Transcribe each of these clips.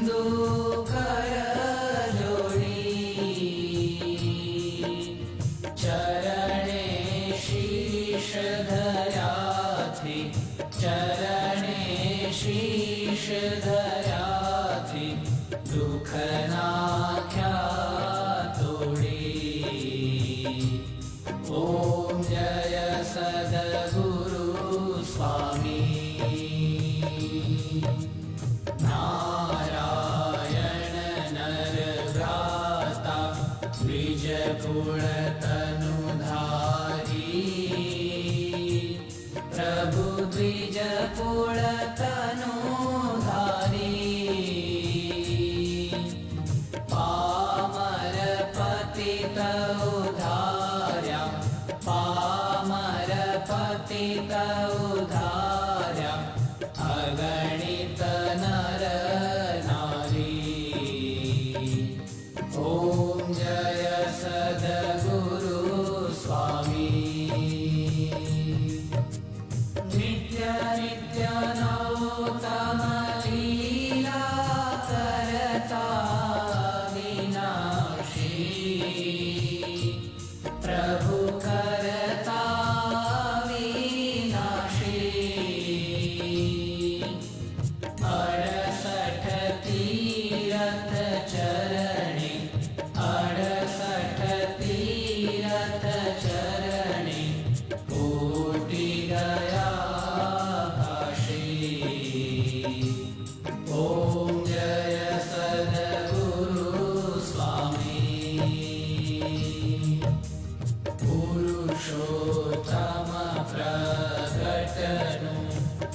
सिंधु कर जोड़ी चरणे शीश धर्या थी चरणे शीश धर्या थी दुख नाख्या तोड़ी ओम जय सद्गुरु स्वामी नारायण नर भ्राता द्विज कुल तनुधारी प्रभु द्विज कुल तनुधारी पामर पतित उधार्या पामर पतित उधार्या अगणित नर नारी ओम जय सद्गुरु स्वामी नित्य नित्य नौतम लीला करता विनाशी प्रभु करता विनाशी 68 तीरथ चरणे 68 तीरथ चरणे कोटि गया काशी ओम जय सद्गुरु स्वामी पुरुषोत्तम प्रगटनु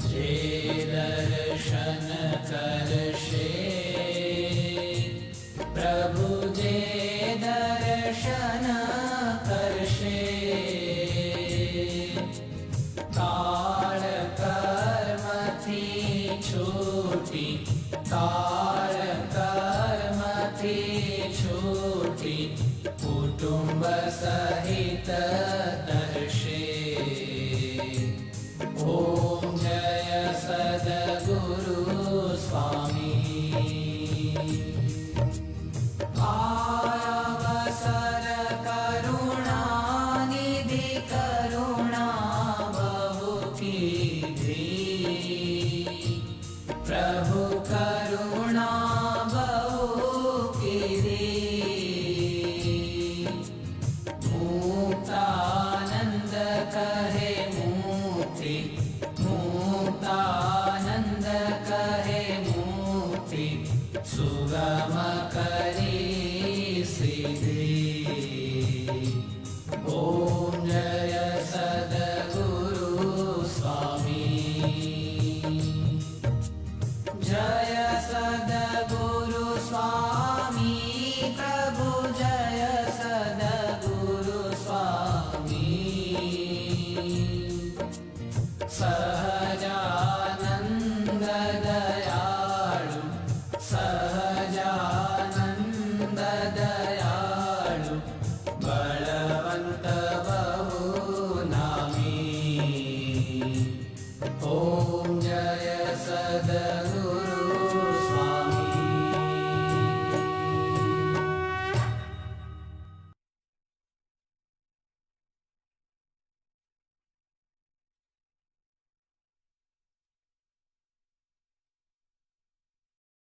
जे दर्शन करशे प्रभु जे दर्शन करशे काल कर्म थी छूटी काल कर्म थी छूटी कुटुंब सहित दर्शे ओम जय सद्गुरु स्वामी आयावसर करुणा निधि करुणा बहु कीधी प्रभु करुणा बहु कीधी मुक्तानंद कहे मुक्ति मुक्तानंद कहे मुक्ति सुगम